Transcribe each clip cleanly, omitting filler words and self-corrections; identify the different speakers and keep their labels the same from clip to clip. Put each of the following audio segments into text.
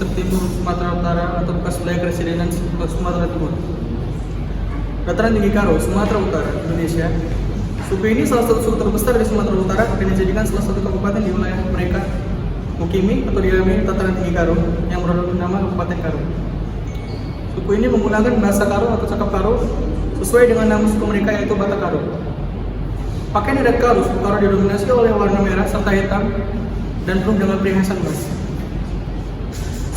Speaker 1: pesisir timur Sumatera Utara atau bekas wilayah Kepresidenan Sumatera Timur. Dataran tinggi Karo, Sumatera Utara, Indonesia. Suku ini salah satu suku terbesar di Sumatera Utara dan dijadikan salah satu kabupaten di wilayah mereka Mukimi atau dialami Dataran tinggi Karo yang berada nama Kabupaten Karo. Suku ini menggunakan bahasa Karo atau cakap Karo sesuai dengan nama suku mereka yaitu Batak Karo. Pakaian adat Karo, suku Karo didominasi oleh warna merah serta hitam dan penuh dengan perhiasan emas.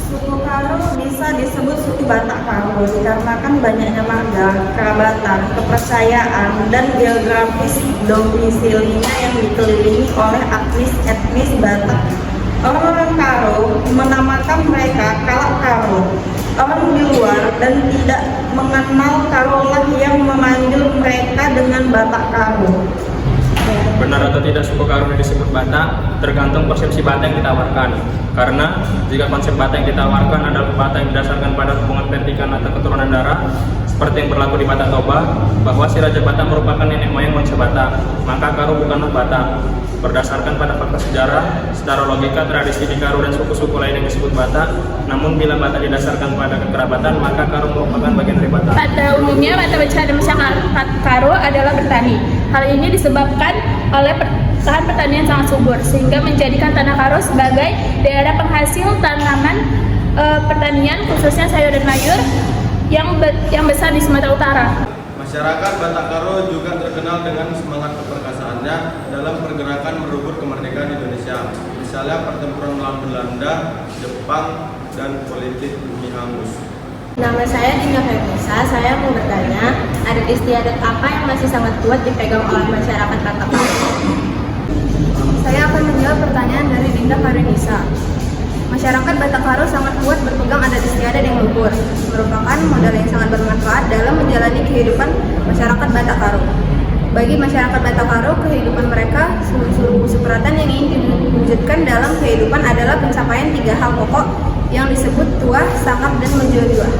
Speaker 2: Suku Karo bisa disebut suku Batak Karo dikarenakan banyaknya marga, kerabatan, kepercayaan, dan geografis domisilinya yang dikelilingi oleh etnis Batak. Orang-orang Karo menamakan mereka Kalak Karo. Orang di luar dan tidak mengenal Karolah yang memanggil mereka dengan Batak Karo.
Speaker 3: Benar atau tidak suku Karo disebut Batak tergantung persepsi Batak yang ditawarkan. Karena jika konsep Batak yang ditawarkan adalah Batak yang berdasarkan pada hubungan vertikal atau keturunan darah, seperti yang berlaku di Batak Toba, bahwa si Raja Batak merupakan nenek moyang manusia Batak, maka Karo bukanlah Batak. Berdasarkan pada fakta sejarah, secara logika tradisi di Karo dan suku-suku lain yang disebut Batak, namun bila Batak didasarkan pada kekerabatan, maka Karo merupakan bagian dari Batak.
Speaker 4: Pada umumnya Batak bercadar masyarakat Karo adalah bertani. Hal ini disebabkan oleh lahan pertanian sangat subur, sehingga menjadikan tanah Karo sebagai daerah penghasil tanaman pertanian, khususnya sayur dan mayur yang besar di Sumatera Utara.
Speaker 5: Masyarakat Batak Karo juga terkenal dengan semangat keperkasaannya dalam pergerakan merebut kemerdekaan Indonesia, misalnya pertempuran melawan Belanda, Jepang, dan politik bumi hangus.
Speaker 6: Nama saya Dinda Fernisa. Saya mau bertanya, adat istiadat apa yang masih sangat kuat dipegang oleh masyarakat Batak Karo?
Speaker 7: Saya akan menjawab pertanyaan dari Dinda Fernisa. Masyarakat Batak Karo sangat kuat berpegang adat istiadat yang luhur, merupakan modal yang sangat bermanfaat dalam menjalani kehidupan masyarakat Batak Karo. Bagi masyarakat Batak Karo, kehidupan mereka seluruh kesuperatan yang ingin diwujudkan dalam kehidupan adalah pencapaian 3 hal pokok yang disebut tuah, sangkap, dan menjual.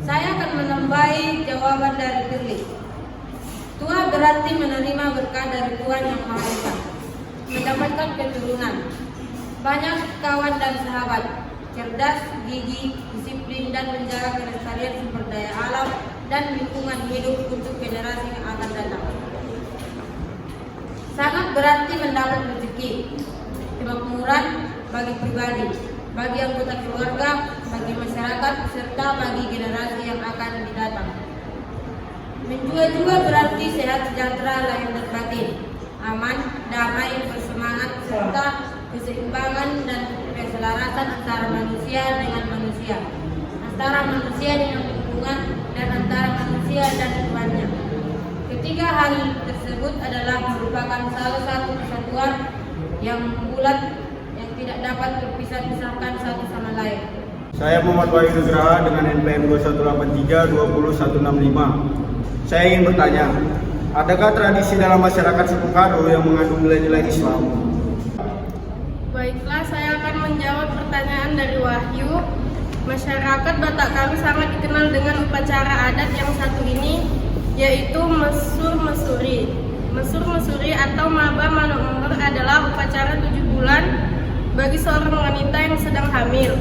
Speaker 2: Saya akan menambahi jawaban dari Firly. Tuah berarti menerima berkah dari Tuhan Yang Maha Esa, mendapatkan keturunan, banyak kawan dan sahabat, cerdas, gigih, disiplin, dan menjaga kelestarian sumber daya alam dan lingkungan hidup untuk generasi yang akan datang. Sangat berarti mendapat rezeki, kemakmuran bagi pribadi, bagi anggota keluarga, bagi masyarakat, serta bagi generasi yang akan datang. Menjual juga berarti sehat sejahtera lahir dan batin, aman, damai, bersemangat, serta keseimbangan dan keselarasan antara manusia dengan manusia, antara manusia dengan lingkungan, dan antara manusia dan Tuhannya. Ketiga hal tersebut adalah merupakan salah satu kesatuan yang bulat yang tidak dapat terpisah-pisahkan satu sama lain.
Speaker 5: Saya Muhammad Wahyu Nugraha dengan NPM 218320165. Saya ingin bertanya, adakah tradisi dalam masyarakat suku Karo yang mengandung nilai-nilai Islam?
Speaker 7: Baiklah, saya akan menjawab pertanyaan dari Wahyu. Masyarakat Batak Karo sangat dikenal dengan upacara adat yang satu ini, yaitu Mesur Mesuri. Mesur Mesuri atau Maba Manuk adalah upacara 7 bulan bagi seorang wanita yang sedang hamil.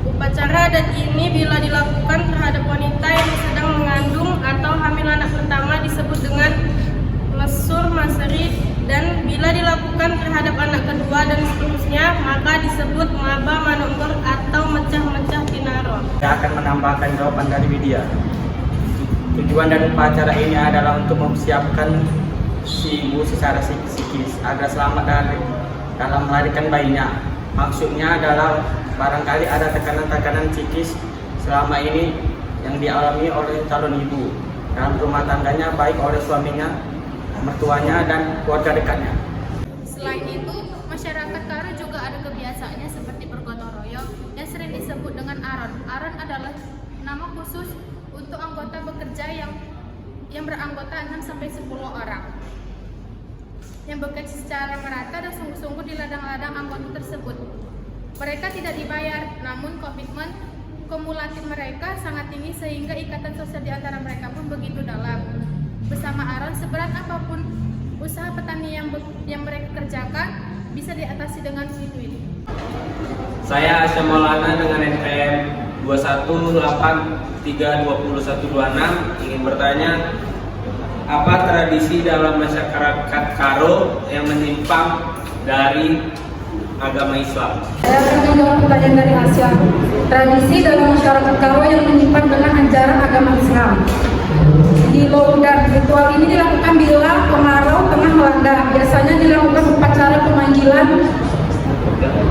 Speaker 7: Upacara adat ini bila dilakukan terhadap wanita yang sedang mengandung atau hamil anak pertama disebut dengan Mesur Maseri, dan bila dilakukan terhadap anak kedua dan seterusnya maka disebut Maba Manungkur atau mecah-mecah tinaro.
Speaker 1: Saya akan menambahkan jawaban dari Widya. Tujuan dari upacara ini adalah untuk mempersiapkan si ibu secara psikis agar selamat dalam melahirkan bayinya. Maksudnya adalah barangkali ada tekanan-tekanan psikis selama ini yang dialami oleh calon ibu dalam rumah tangganya, baik oleh suaminya, mertuanya, dan keluarga dekatnya.
Speaker 4: Selain itu, masyarakat Karo juga ada kebiasaannya seperti bergotong royong yang sering disebut dengan aron. Aron adalah nama khusus untuk anggota bekerja yang beranggota 6-10 orang yang bekerja secara merata dan sungguh-sungguh di ladang-ladang anggota tersebut. Mereka tidak dibayar, namun komitmen kumulatif mereka sangat tinggi sehingga ikatan sosial di antara mereka pun begitu dalam. Bersama Aron, seberat apapun usaha petani yang mereka kerjakan bisa diatasi dengan begitu ini.
Speaker 8: Saya Asyam Maulana dengan NPM 218322126 ingin bertanya, apa tradisi dalam masyarakat Karo yang menyimpang dari agama Islam?
Speaker 9: Saya akan menjawab pertanyaan dari Asia. Tradisi dalam masyarakat Karo yang menyimpang dengan ajaran agama Islam. Di Loudang, ritual ini dilakukan bila kemarau tengah melanda. Biasanya dilakukan upacara pemanggilan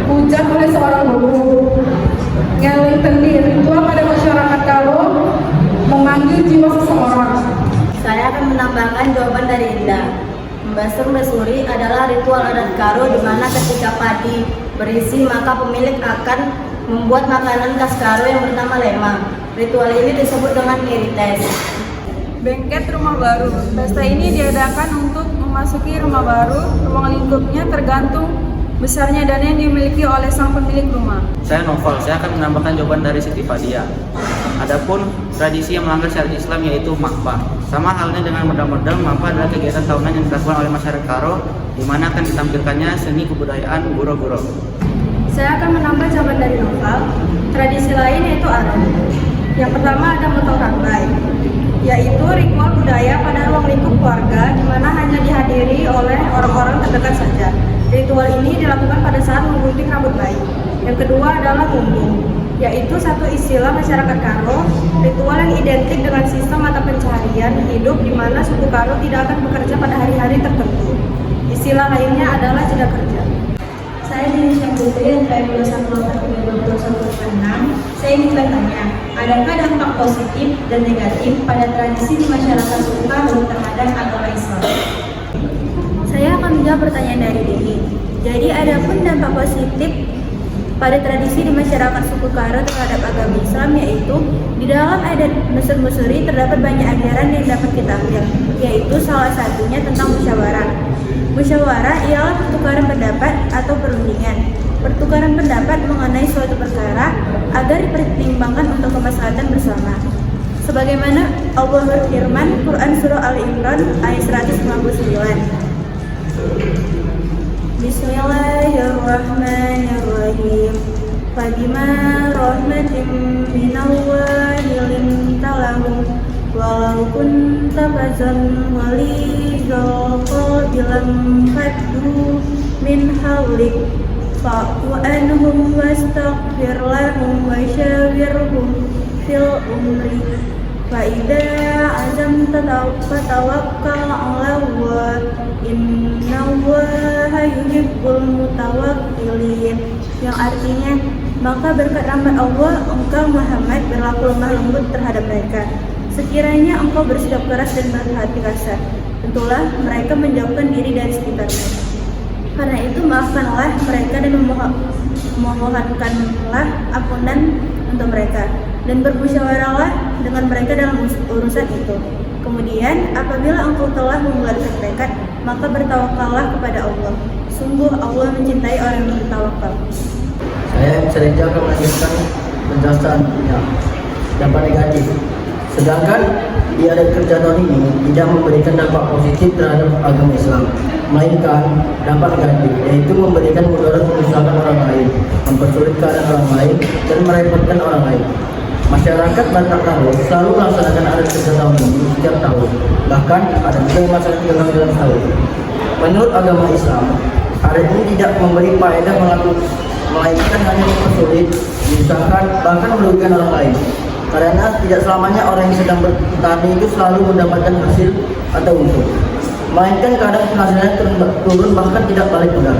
Speaker 9: hujan oleh seorang guru. Ngeling tendir, ritual pada masyarakat Karo memanggil jiwa seseorang.
Speaker 6: Saya akan menambahkan jawaban dari Indah. Membasur mesuri adalah ritual adat Karo di mana ketika padi berisi maka pemilik akan membuat makanan khas Karo yang bernama lemang. Ritual ini disebut dengan ngirites.
Speaker 10: Bengket rumah baru. Pesta ini diadakan untuk memasuki rumah baru. Ruang lingkupnya tergantung besarnya dana yang dimiliki oleh sang pemilik rumah.
Speaker 11: Saya Novel, saya akan menambahkan jawaban dari Siti Fadia. Adapun tradisi yang melanggar syariat Islam yaitu makbah. Sama halnya dengan medang-medang, makbah adalah kegiatan tahunan yang dilakukan oleh masyarakat Karo, di mana akan ditampilkannya seni kebudayaan guro-guro.
Speaker 9: Saya akan menambah jawaban dari Novel. Tradisi lain yaitu adat. Yang pertama ada motong rambai, yaitu ritual budaya pada ruang lingkup keluarga di mana hanya dihadiri oleh orang-orang terdekat saja. Ritual ini dilakukan pada saat menggunting rambut bayi. Yang kedua adalah mumbung, yaitu satu istilah masyarakat Karo, ritual yang identik dengan sistem mata pencaharian hidup di mana suku Karo tidak akan bekerja pada hari-hari tertentu. Istilah lainnya adalah jeda kerja.
Speaker 6: Saya Dinisha Putri dari 2186. Saya ingin bertanya, adakah dampak positif dan negatif pada tradisi di masyarakat suku Karo terhadap agama Islam?
Speaker 9: Saya akan menjawab pertanyaan dari Dewi. Jadi adapun dampak positif pada tradisi di masyarakat suku Karo terhadap agama Islam yaitu di dalam adat mesur-mesuri terdapat banyak ajaran yang dapat kita ambil, yaitu salah satunya tentang musyawarah. Musyawarah ialah pertukaran pendapat atau perundingan. Pertukaran pendapat mengenai suatu perkara agar dipertimbangkan untuk kemaslahatan bersama. Sebagaimana Allah berfirman, Quran Surah Al-Imran ayat 199. Bismillahirrahmanirrahim. Fabima rahmatin minallahi linta lahum walau kunta fazan walizal qabilan faddu min hawlik fa'fu anhum wastaghfir lahum wa syawirhum fil umri fa'idha azamta fatawakkal 'ala Allah innallaha yuhibbul mutawakkilin, yang artinya maka berkat rahmat Allah engkau Muhammad berlaku lemah lembut terhadap mereka. Sekiranya engkau bersikap keras dan berhati kasar, tentulah mereka menjauhkan diri dari sekitarnya. Karena itu maafkanlah mereka dan memohonkanlah ampunan untuk mereka, dan bermusyawarahlah dengan mereka dalam urusan itu. Kemudian apabila engkau telah membulatkan tekad, maka bertawakallah kepada Allah. Sungguh Allah mencintai orang yang bertawakal.
Speaker 11: Saya Serja akan melanjutkan penjelasannya. Dampak negatif. Sedangkan di adat kerja tahun ini tidak memberikan dampak positif terhadap agama Islam, melainkan dampak negatif, yaitu memberikan mudarat menyusahkan orang lain, mempersulit keadaan orang lain, dan merepotkan orang lain. Masyarakat Batak Karo selalu melaksanakan adat kerja tahun ini setiap tahun, bahkan ada juga yang melaksanakan 3 kali dalam tahun. Menurut agama Islam, adat ini tidak memberi faedah melainkan hanya mempersulit, menyusahkan, bahkan merugikan orang lain. Karena tidak selamanya orang yang sedang bertani itu selalu mendapatkan hasil atau untung, melainkan kadang penghasilannya turun bahkan tidak balik modal.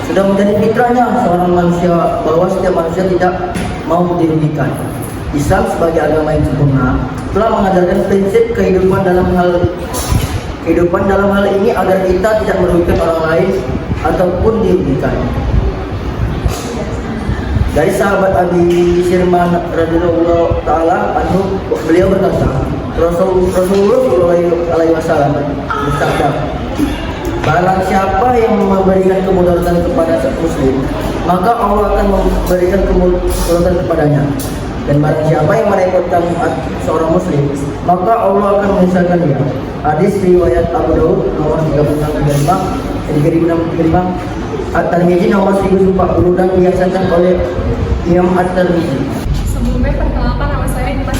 Speaker 11: Sudah menjadi fitrahnya seorang manusia bahwa setiap manusia tidak mau dirugikan. Islam sebagai agama yang sempurna telah mengajarkan prinsip kehidupan dalam hal ini agar kita tidak merugikan orang lain ataupun dirugikan. Dari sahabat Abi Sirman radhiyallahu taala anhu, beliau berkata, Rasulullah SAW bersabda, barang siapa yang memberikan kemudaratan kepada muslim, maka Allah akan memberikan kemudaratan kepadanya. Dan barang siapa yang merepotkan seorang muslim, maka Allah akan menyusahkan dia. Hadis riwayat Abu Daud nomor 3635. At-Tirmidzi nomor 1040 dan dihasankan oleh Imam At-Tirmidzi.
Speaker 10: Sebelumnya perkenalkan, nama saya Dimas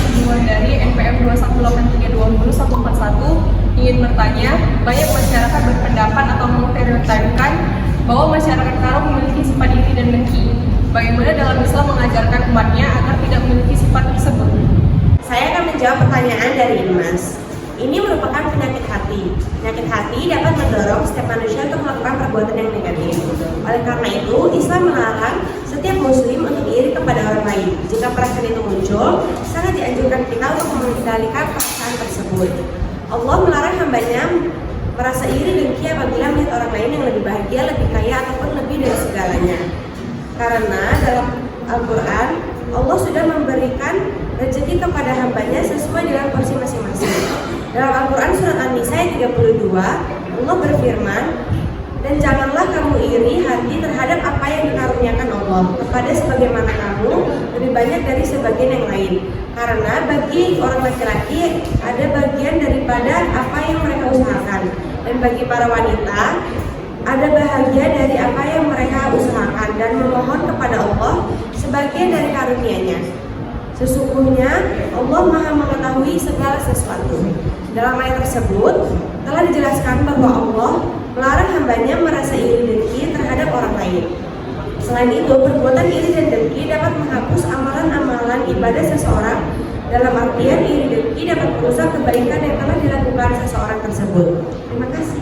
Speaker 10: dari NPM 218321141 ingin bertanya, banyak masyarakat berpendapat atau menstereotipkan bahwa masyarakat Karo memiliki sifat iri dan dengki. Bagaimana dalam Islam mengajarkan umatnya agar tidak memiliki sifat tersebut?
Speaker 12: Saya akan menjawab pertanyaan dari Dimas. Ini merupakan penyakit hati. Penyakit hati dapat mendorong setiap manusia untuk melakukan perbuatan yang negatif. Oleh karena itu, Islam melarang setiap muslim untuk iri kepada orang lain. Jika perasaan itu muncul, sangat dianjurkan kita untuk mengendalikan perasaan tersebut. Allah melarang hambanya merasa iri dengki apabila melihat orang lain yang lebih bahagia, lebih kaya, ataupun lebih dari segalanya. Karena dalam Al-Quran, Allah sudah memberikan rezeki kepada hambanya sesuai dengan porsi masing-masing. Dalam Al-Quran surat An-Nisa ayat 32, Allah berfirman, dan janganlah kamu iri hati terhadap apa yang dikaruniakan Allah kepada sebagaimana kamu lebih banyak dari sebagian yang lain. Karena bagi orang laki-laki ada bagian daripada apa yang mereka usahakan, dan bagi para wanita ada bahagia dari apa yang mereka usahakan, dan memohon kepada Allah sebagian dari karunia-Nya. Sesungguhnya Allah Maha mengetahui segala sesuatu. Dalam ayat tersebut telah dijelaskan bahwa Allah melarang hambanya merasa iri dengki terhadap orang lain. Selain itu, perbuatan iri dan dengki dapat menghapus amalan-amalan ibadah seseorang. Dalam artian iri dengki dapat merusak kebaikan yang telah dilakukan seseorang tersebut. Terima kasih.